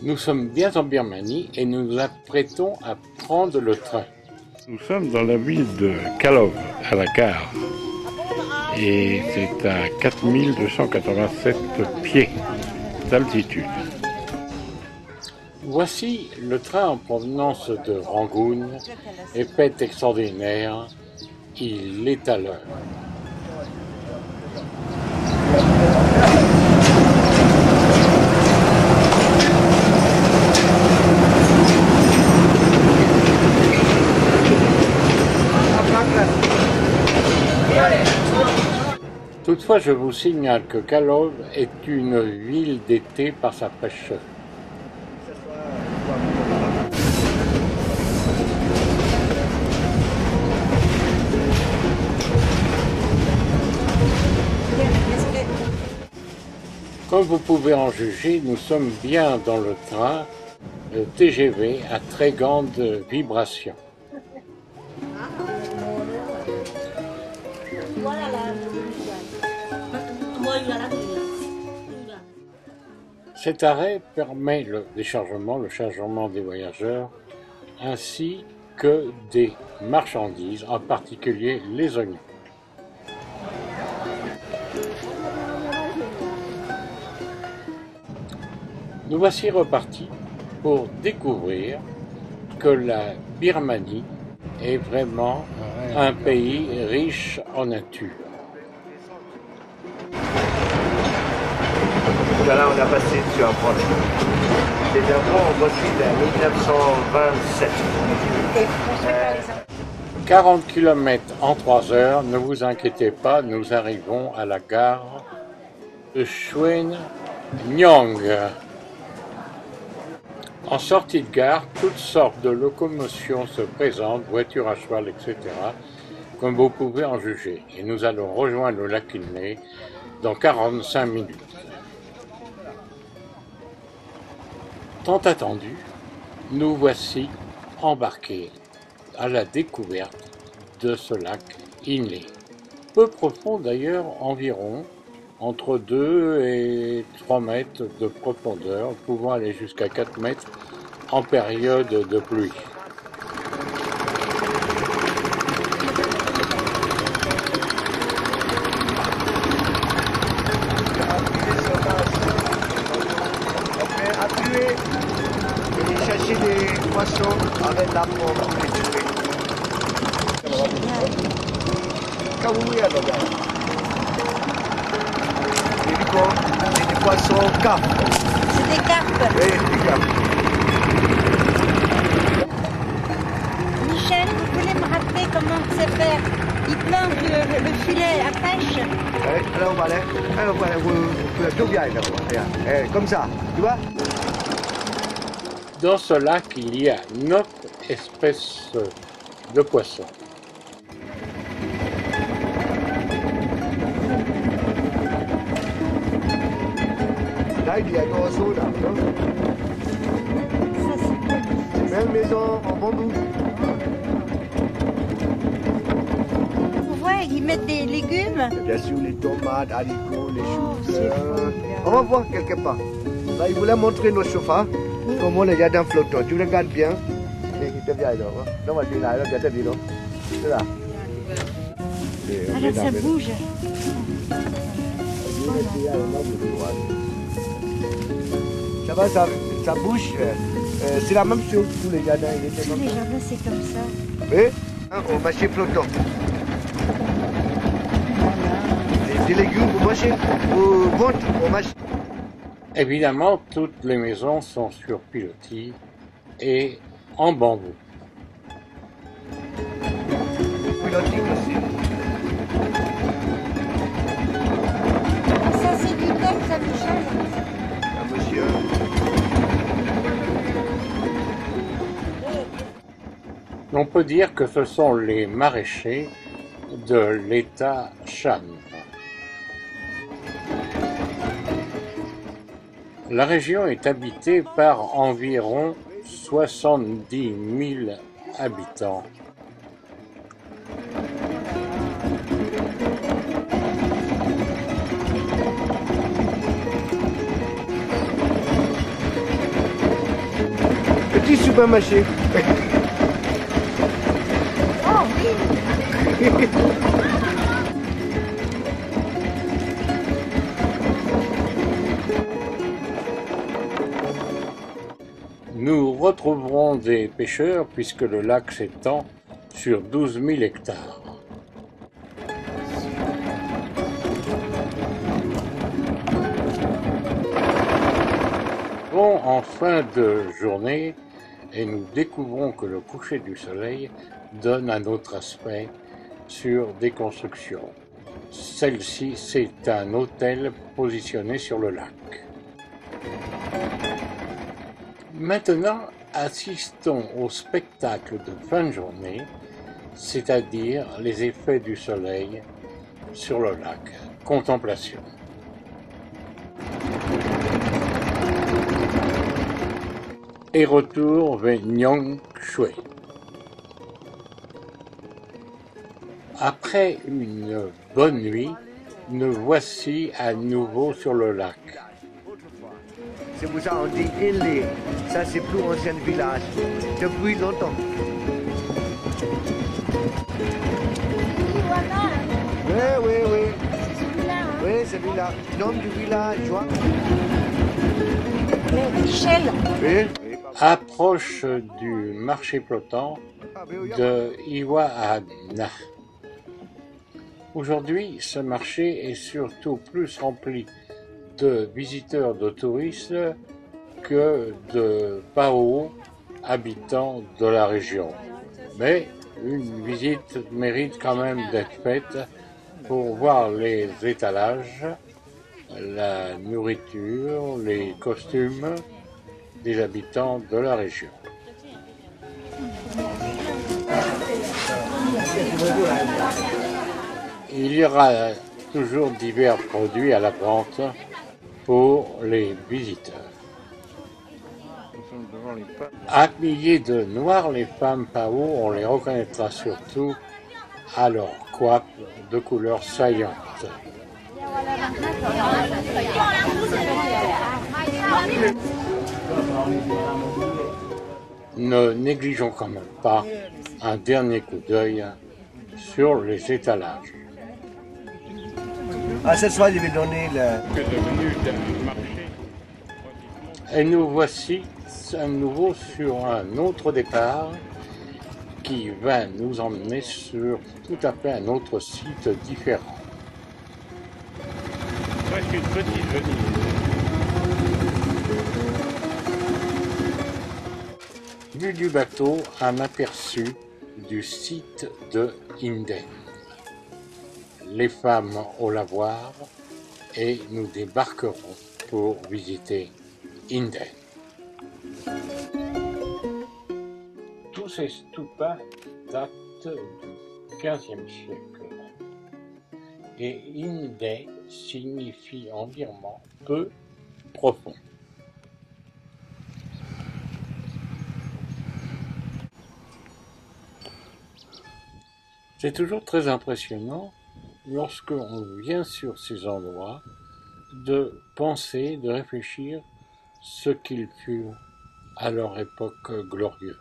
Nous sommes bien en Birmanie et nous nous apprêtons à prendre le train. Nous sommes dans la ville de Kalov, à la gare. Et c'est à 4287 pieds d'altitude. Voici le train en provenance de Rangoon, épais extraordinaire, il est à l'heure. Toutefois, je vous signale que Kalov est une ville d'été par sa pêche. Comme vous pouvez en juger, nous sommes bien dans le train TGV à très grande vibration. Cet arrêt permet le déchargement, le chargement des voyageurs, ainsi que des marchandises, en particulier les oignons. Nous voici repartis pour découvrir que la Birmanie est vraiment un pays riche en nature. Là, on a passé sur un pont. C'est un pont construit en 1927. 40 km en 3 heures, ne vous inquiétez pas, nous arrivons à la gare de Chuen Nyong. En sortie de gare, toutes sortes de locomotions se présentent, voitures à cheval, etc., comme vous pouvez en juger. Et nous allons rejoindre le lac Inle dans 45 minutes. Tant attendu, nous voici embarqués à la découverte de ce lac Inle. Peu profond d'ailleurs, environ entre 2 et 3 mètres de profondeur, pouvant aller jusqu'à 4 mètres en période de pluie. Et chercher des poissons avec la pompe pour les tuer. C'est des poissons carpes. C'est des carpes. Oui, des carpes. Michel, vous voulez me rappeler comment c'est faire? Il plante le filet à pêche. Comme ça, tu vois? Dans ce lac, il y a 9 espèces de poissons. Là, il y a un oiseau là, non? Ça, c'est Belle maison en bambou. vous voyez, ils mettent des légumes. Bien sûr, les tomates, haricots, les choux. c'est fou, On va voir quelque part. Là, il voulait montrer nos chauffeurs, comment les jardins flottants. Tu regardes bien. Non, moi, je suis là, c'est là. Alors ça bouge. Ça va, ça bouge. C'est la même chose tous les jardins. Tous les jardins, c'est comme ça. Oui, au marché flottant. Des légumes au marché, au ventre, au marché. Évidemment, toutes les maisons sont sur pilotis et en bambou. Pilotis aussi. Ça, c'est du thé, ça, Michel. Un monsieur. On peut dire que ce sont les maraîchers de l'État Shan. La région est habitée par environ 70 000 habitants. supermarché. Oh oui. Nous retrouverons des pêcheurs puisque le lac s'étend sur 12 000 hectares. Bon, en fin de journée, et nous découvrons que le coucher du soleil donne un autre aspect sur des constructions. Celle-ci, c'est un hôtel positionné sur le lac. Maintenant, assistons au spectacle de fin de journée, c'est-à-dire les effets du soleil sur le lac. Contemplation. Et retour vers Nyong Shwe. Après une bonne nuit, nous voici à nouveau sur le lac. C'est pour ça qu'on dit Inle. Ça, c'est plus ancien village. Depuis longtemps. Voilà. Oui, oui, oui. C'est celui-là. Hein. Oui, celui-là. Nom du villageois. Mais Michel. Oui. Approche du marché flottant de Iwahana. Aujourd'hui, ce marché est surtout plus rempli de visiteurs, de touristes, que de Pao, habitants de la région. Mais une visite mérite quand même d'être faite pour voir les étalages, la nourriture, les costumes des habitants de la région. Il y aura toujours divers produits à la vente pour les visiteurs. Habillées de noir, les femmes Pao, on les reconnaîtra surtout à leur coiffe de couleur saillante. Ne négligeons quand même pas un dernier coup d'œil sur les étalages. Ah, cette fois, je vais donner le... Et nous voici à nouveau sur un autre départ qui va nous emmener sur tout à fait un autre site différent. Presque une petite Venise. Vue du bateau, un aperçu du site de Inden. Les femmes au lavoir et nous débarquerons pour visiter Inden. Tous ces stupas datent du XVe siècle et Inden signifie en birman peu profond. C'est toujours très impressionnant lorsque on vient sur ces endroits de penser, de réfléchir ce qu'ils furent à leur époque glorieuse.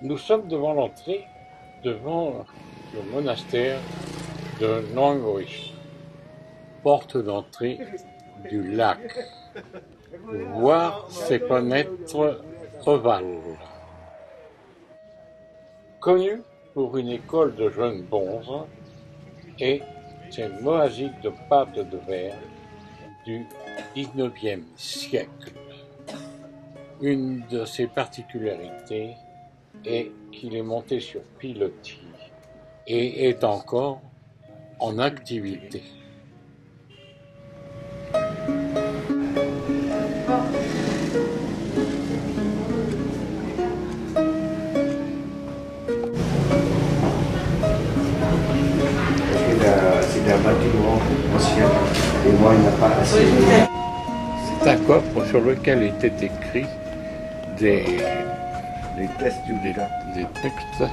Nous sommes devant l'entrée, devant le monastère de Nongoi, porte d'entrée du lac. Voir ses fenêtres ovales. Connu pour une école de jeunes bonzes et ses mosaïques de pâte de verre du XIXe siècle. Une de ses particularités est qu'il est monté sur pilotis et est encore en activité. C'est un C'est un coffre sur lequel étaient écrits des textes du Bouddha. des textes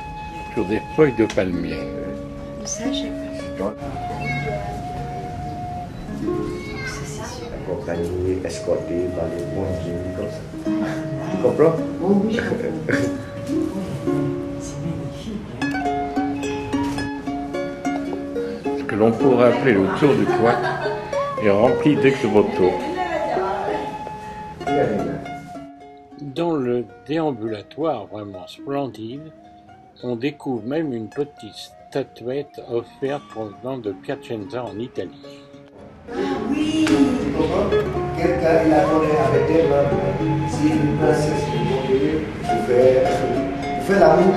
sur des feuilles de palmier. Ça, je sais pas. Accompagné, escorté par les bons génies comme ça. Tu comprends? Oh oui, je comprends. C'est magnifique. Ce que l'on pourrait appeler le tour du couac est rempli d'ex-voto. Dans le déambulatoire vraiment splendide, on découvre même une petite statuette offerte provenant de Piacenza en Italie. Oui. Quelqu'un, il a donné avec des mains, si une princesse fait l'amour,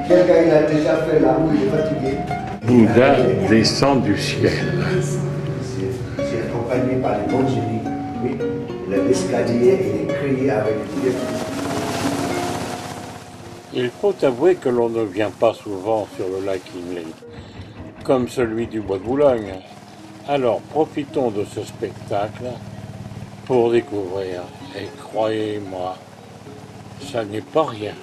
quelqu'un, il a déjà fait l'amour, il est fatigué. Bouddha descend du ciel. C'est accompagné par les bons génies. Oui. L'escalier, il est créé avec des pieds. Il faut avouer que l'on ne vient pas souvent sur le lac Inle, comme celui du Bois de Boulogne. Alors profitons de ce spectacle pour découvrir. Et croyez-moi, ça n'est pas rien.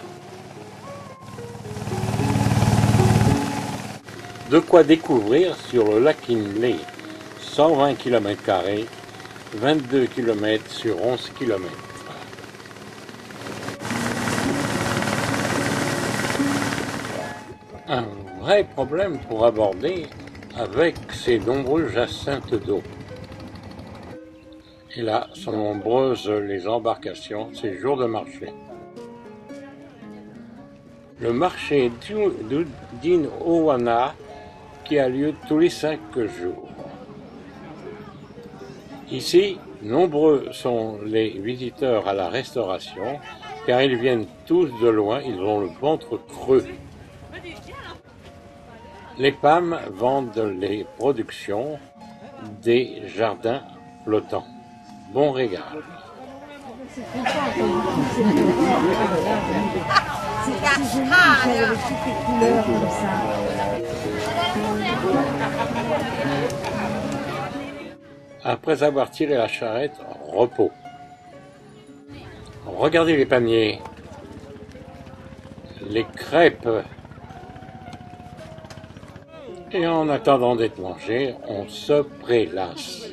De quoi découvrir sur le lac Inle, 120 km², 22 km sur 11 km. Un vrai problème pour aborder avec ces nombreuses jacinthes d'eau. Et là, sont nombreuses les embarcations, ces jours de marché. Le marché d'Inowana qui a lieu tous les 5 jours. Ici, nombreux sont les visiteurs à la restauration, car ils viennent tous de loin, ils ont le ventre creux. Les PAM vendent les productions des jardins flottants. Bon régal. Après avoir tiré la charrette, repos. Regardez les paniers, les crêpes. Et en attendant d'être mangé, on se prélasse.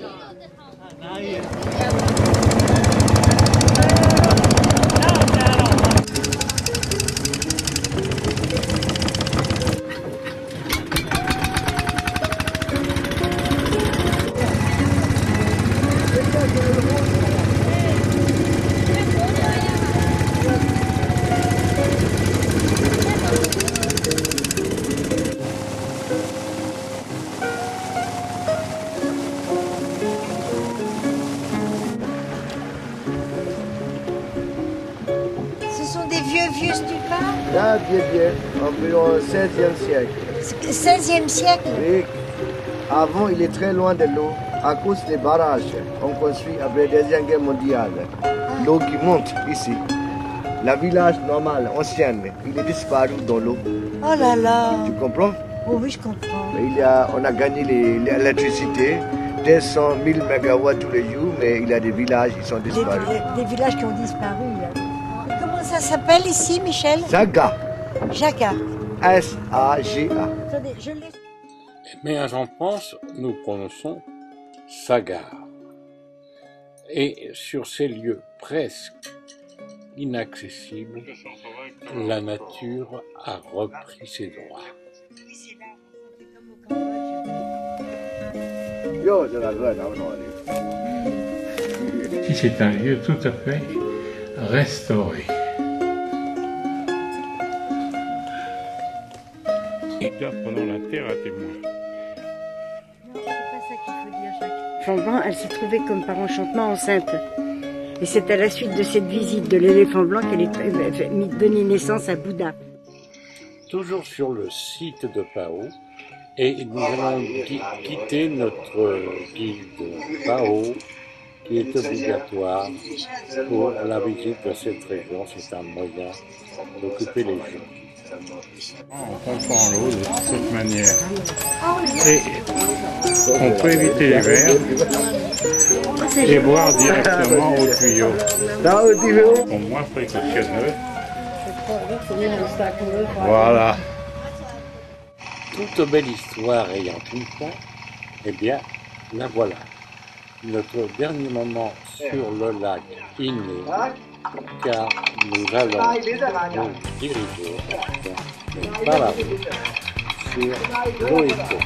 Vieux stupas? Là, bien, environ 16e siècle. 16e siècle? Oui. Avant, il est très loin de l'eau. À cause des barrages, on construit après la Deuxième Guerre mondiale. L'eau qui monte ici. Le village normal, ancien, il est disparu dans l'eau. Oh là là! Tu comprends? Oh oui, je comprends. On a gagné l'électricité, 200 000 mégawatts tous les jours, mais il y a des villages qui sont disparus. Des villages qui ont disparu. Comment ça s'appelle ici, Michel? Saga. Jaga. S-A-G-A. Attendez, je l'ai. Mais en France, nous prononçons Sagar. Et sur ces lieux presque inaccessibles, la nature a repris ses droits. Ici, c'est un lieu tout à fait restauré. Et là, prenons la terre à témoin. Non, c'est pas ça qu'il faut dire, Jacques. L'éléphant elle s'est trouvée comme par enchantement enceinte. Et c'est à la suite de cette visite de l'éléphant blanc qu'elle est donnée naissance à Bouddha. Toujours sur le site de Pao, et nous allons quitter notre guide Pao, qui est obligatoire pour la visite de cette région. C'est un moyen d'occuper les gens. On comprend l'eau de cette manière. Et on peut éviter les verres et boire directement au tuyau. Au moins précautionneux. Voilà. Toute belle histoire ayant une fin, eh bien, la voilà. Notre dernier moment sur le lac Inle, car nous allons nous diriger par la route sur l'Oeko.